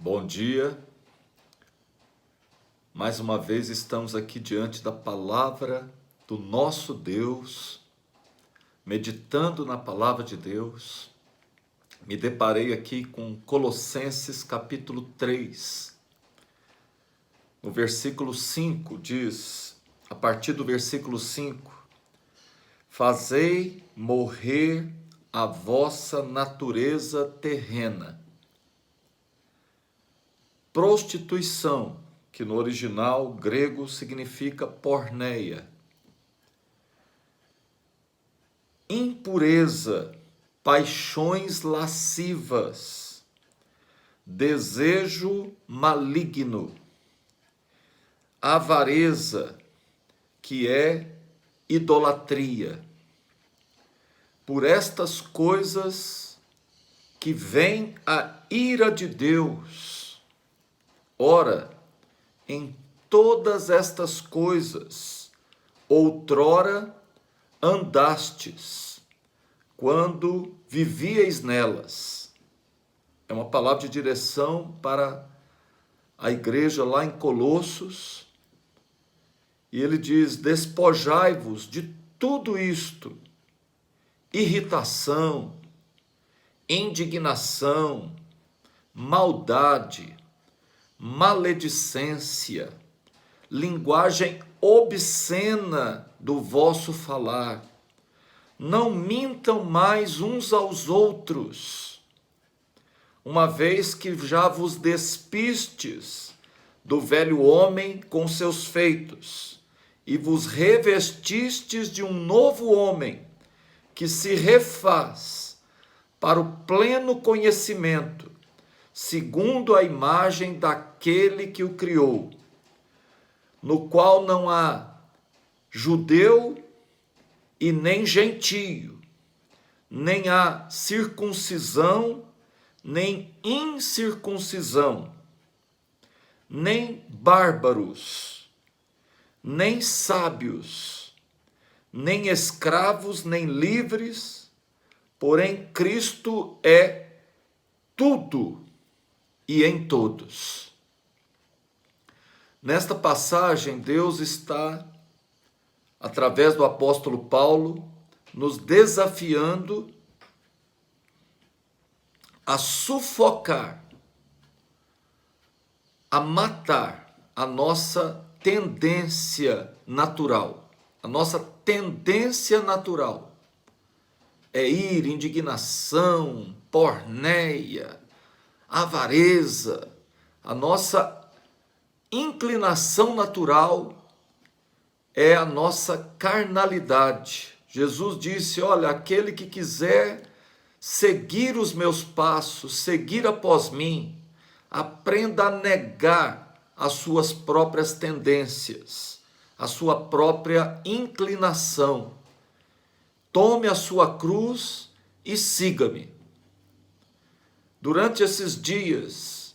Bom dia, mais uma vez estamos aqui diante da palavra do nosso Deus, meditando na palavra de Deus. Me deparei aqui com Colossenses capítulo 3, no versículo 5 diz, a partir do versículo 5, fazei morrer a vossa natureza terrena. Prostituição, que no original grego significa porneia. Impureza, paixões lascivas, desejo maligno, avareza, que é idolatria. Por estas coisas que vem a ira de Deus. Ora, em todas estas coisas, outrora andastes, quando vivíeis nelas. É uma palavra de direção para a igreja lá em Colossos. E ele diz, despojai-vos de tudo isto, irritação, indignação, maldade, maledicência, linguagem obscena do vosso falar. Não mintam mais uns aos outros, uma vez que já vos despistes do velho homem com seus feitos, e vos revestistes de um novo homem, que se refaz para o pleno conhecimento, segundo a imagem daquele que o criou, no qual não há judeu e nem gentio, nem há circuncisão, nem incircuncisão, nem bárbaros, nem sábios, nem escravos, nem livres, porém Cristo é tudo e em todos. Nesta passagem, Deus está, através do apóstolo Paulo, nos desafiando a sufocar, a matar a nossa tendência natural. A nossa tendência natural é ira, indignação, porneia, avareza. A nossa inclinação natural é a nossa carnalidade. Jesus disse, olha, aquele que quiser seguir os meus passos, seguir após mim, aprenda a negar as suas próprias tendências, a sua própria inclinação. Tome a sua cruz e siga-me. Durante esses dias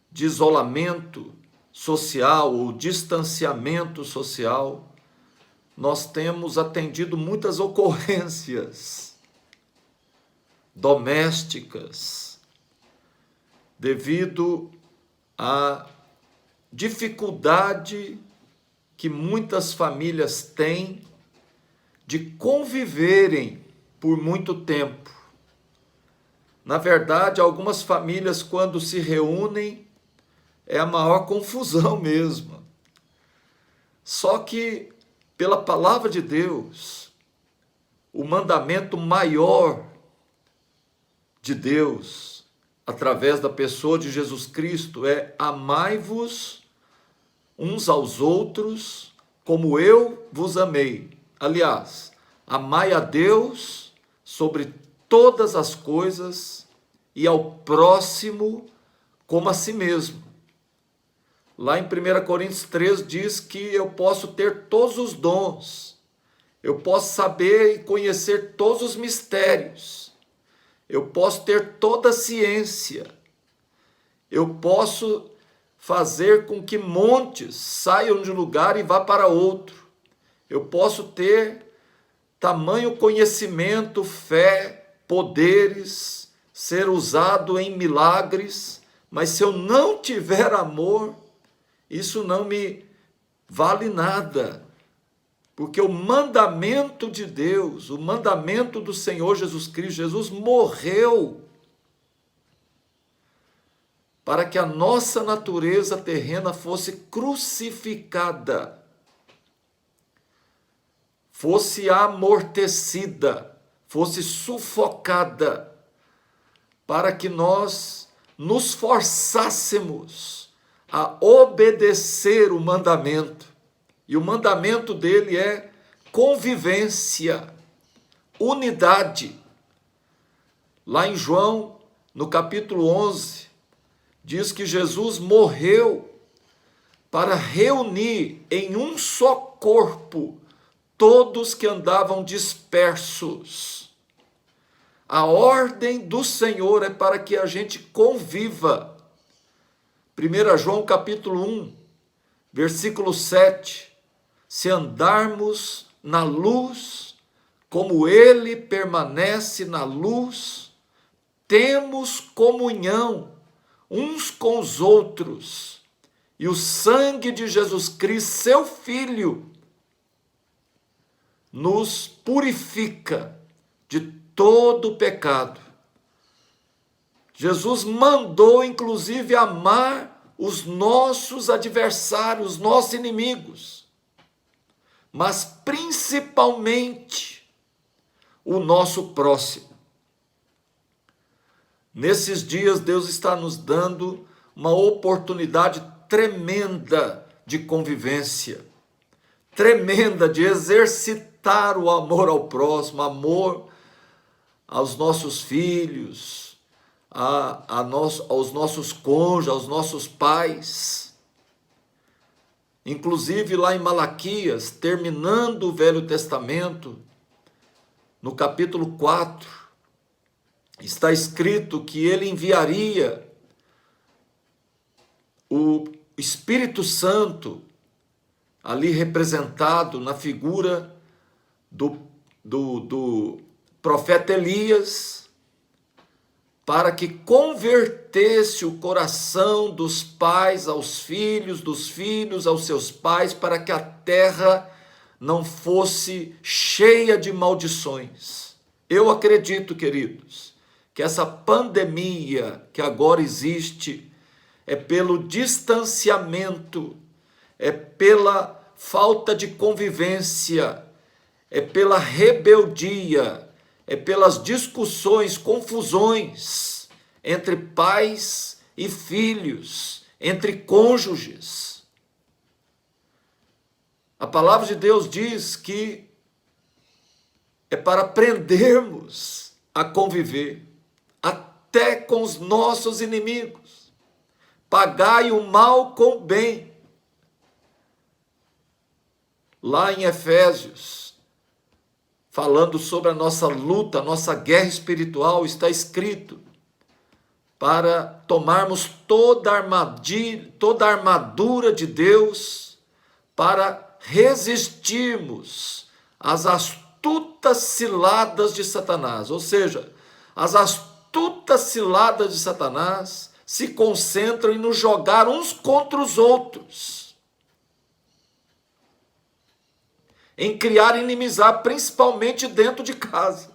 de isolamento social ou distanciamento social, nós temos atendido muitas ocorrências domésticas devido à dificuldade que muitas famílias têm de conviverem por muito tempo. Na verdade, algumas famílias, quando se reúnem, é a maior confusão mesmo. Só que, pela palavra de Deus, o mandamento maior de Deus, através da pessoa de Jesus Cristo, é amai-vos uns aos outros como eu vos amei. Aliás, amai a Deus sobre todas as coisas e ao próximo como a si mesmo. Lá em 1 Coríntios 3 diz que eu posso ter todos os dons, eu posso saber e conhecer todos os mistérios, eu posso ter toda a ciência, eu posso fazer com que montes saiam de um lugar e vá para outro, eu posso ter tamanho conhecimento, fé, poderes, ser usado em milagres Mas se eu não tiver amor, isso não me vale nada. Porque o mandamento de Deus, o mandamento do Senhor Jesus Cristo, Jesus morreu para que a nossa natureza terrena fosse crucificada, fosse amortecida, fosse sufocada, para que nós nos forçássemos a obedecer o mandamento. E o mandamento dele é convivência, unidade. Lá em João, no capítulo 11, diz que Jesus morreu para reunir em um só corpo todos que andavam dispersos. A ordem do Senhor é para que a gente conviva. 1 João capítulo 1, versículo 7. Se andarmos na luz, como ele permanece na luz, temos comunhão uns com os outros, e o sangue de Jesus Cristo, seu Filho, nos purifica de todo pecado. Jesus mandou, inclusive, amar os nossos adversários, os nossos inimigos, mas principalmente o nosso próximo. Nesses dias, Deus está nos dando uma oportunidade tremenda de convivência, tremenda de exercitar o amor ao próximo, amor aos nossos filhos, aos nossos cônjuges, aos nossos pais. Inclusive lá em Malaquias, terminando o Velho Testamento, no capítulo 4, está escrito que ele enviaria o Espírito Santo, ali representado na figura do profeta Elias, para que convertesse o coração dos pais aos filhos, dos filhos aos seus pais, para que a terra não fosse cheia de maldições. Eu acredito, queridos, que essa pandemia que agora existe é pelo distanciamento, é pela falta de convivência, é pela rebeldia, é pelas discussões, confusões entre pais e filhos, entre cônjuges. A palavra de Deus diz que é para aprendermos a conviver, até com os nossos inimigos. Pagai o mal com o bem. Lá em Efésios, falando sobre a nossa luta, a nossa guerra espiritual, está escrito para tomarmos toda a armadura de Deus para resistirmos às astutas ciladas de Satanás. Ou seja, as astutas ciladas de Satanás se concentram em nos jogar uns contra os outros, em criar inimizade, principalmente dentro de casa.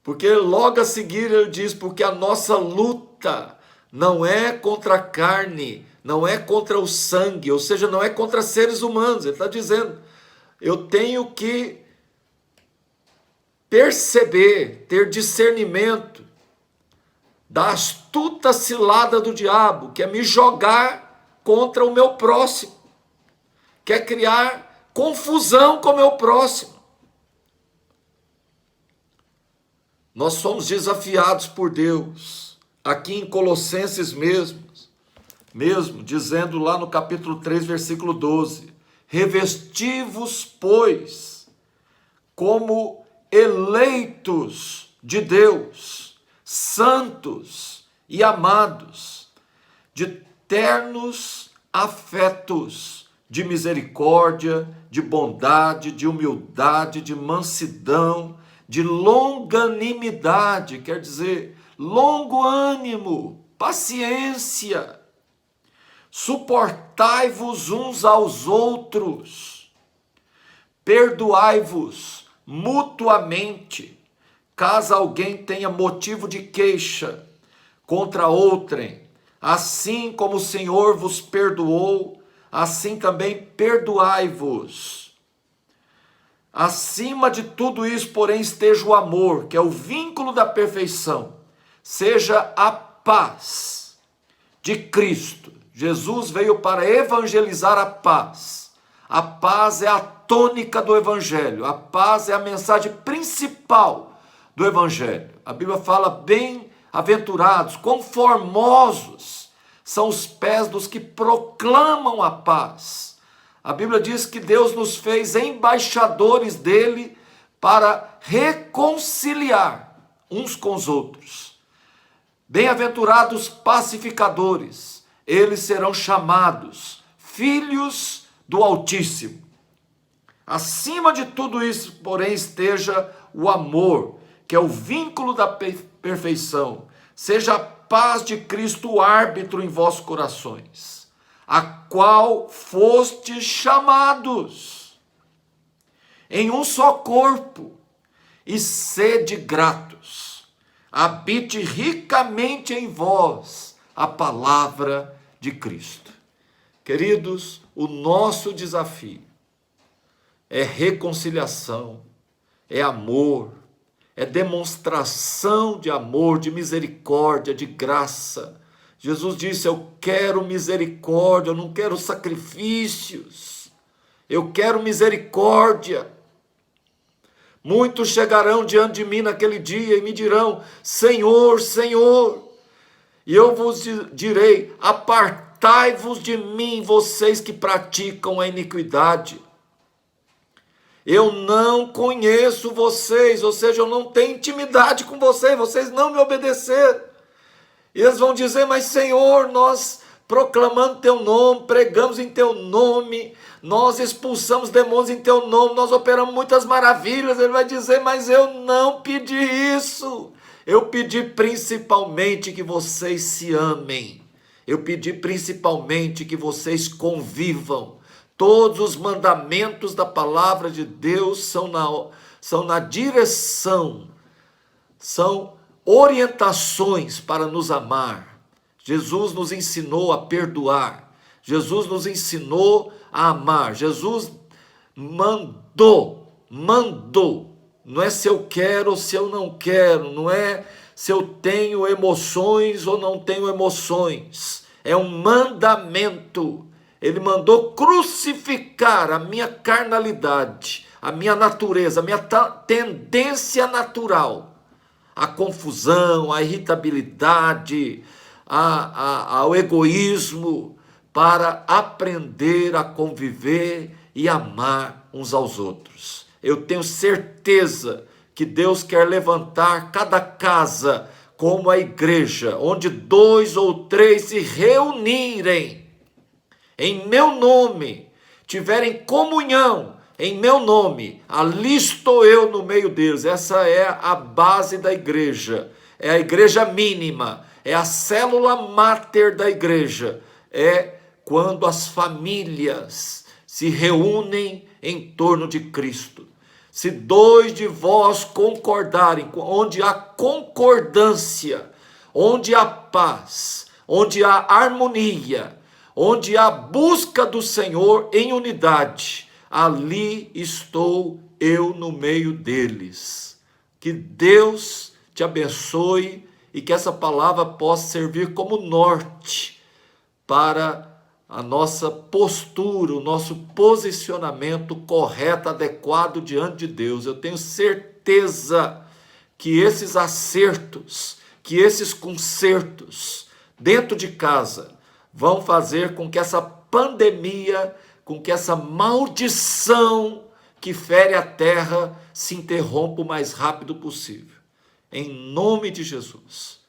Porque logo a seguir ele diz, porque a nossa luta não é contra a carne, não é contra o sangue, ou seja, não é contra seres humanos. Ele está dizendo, eu tenho que perceber, ter discernimento da astuta cilada do diabo, que é me jogar contra o meu próximo, quer criar confusão com o meu próximo. Nós somos desafiados por Deus, aqui em Colossenses mesmo, dizendo lá no capítulo 3, versículo 12, revesti-vos, pois, como eleitos de Deus, santos e amados, de ternos afetos, de misericórdia, de bondade, de humildade, de mansidão, de longanimidade, quer dizer, longo ânimo, paciência, suportai-vos uns aos outros, perdoai-vos mutuamente, caso alguém tenha motivo de queixa contra outrem, assim como o Senhor vos perdoou, assim também perdoai-vos. Acima de tudo isso, porém, esteja o amor, que é o vínculo da perfeição, seja a paz de Cristo. Jesus veio para evangelizar a paz. A paz é a tônica do evangelho, a paz é a mensagem principal do evangelho. A Bíblia fala: bem-aventurados, quão formosos são os pés dos que proclamam a paz. A Bíblia diz que Deus nos fez embaixadores dele para reconciliar uns com os outros. Bem-aventurados pacificadores, eles serão chamados filhos do Altíssimo. Acima de tudo isso, porém, esteja o amor, que é o vínculo da perfeição. Seja a paz de Cristo o árbitro em vossos corações, a qual fostes chamados em um só corpo, e sede gratos. Habite ricamente em vós a palavra de Cristo. Queridos, o nosso desafio é reconciliação, é amor, é demonstração de amor, de misericórdia, de graça. Jesus disse: eu quero misericórdia, eu não quero sacrifícios, eu quero misericórdia. Muitos chegarão diante de mim naquele dia e me dirão: Senhor, Senhor, e eu vos direi: apartai-vos de mim, vocês que praticam a iniquidade. Eu não conheço vocês, ou seja, eu não tenho intimidade com vocês, vocês não me obedeceram. E eles vão dizer: mas Senhor, nós proclamando teu nome, pregamos em teu nome, nós expulsamos demônios em teu nome, nós operamos muitas maravilhas. Ele vai dizer: mas eu não pedi isso, eu pedi principalmente que vocês se amem, eu pedi principalmente que vocês convivam. Todos os mandamentos da palavra de Deus são na direção, são orientações para nos amar. Jesus nos ensinou a perdoar, Jesus nos ensinou a amar, Jesus mandou, não é se eu quero ou se eu não quero, não é se eu tenho emoções ou não tenho emoções, é um mandamento. Ele mandou crucificar a minha carnalidade, a minha natureza, a minha tendência natural, a confusão, a irritabilidade, ao egoísmo, para aprender a conviver e amar uns aos outros. Eu tenho certeza que Deus quer levantar cada casa como a igreja, onde 2 ou 3 se reunirem em meu nome, tiverem comunhão em meu nome, ali estou eu no meio deles. Essa é a base da igreja, é a igreja mínima, é a célula máter da igreja, é quando as famílias se reúnem em torno de Cristo. Se 2 de vós concordarem, onde há concordância, onde há paz, onde há harmonia, onde há busca do Senhor em unidade, ali estou eu no meio deles. Que Deus te abençoe e que essa palavra possa servir como norte para a nossa postura, o nosso posicionamento correto, adequado diante de Deus. Eu tenho certeza que esses acertos, que esses consertos dentro de casa vão fazer com que essa pandemia, com que essa maldição que fere a terra se interrompa o mais rápido possível. Em nome de Jesus.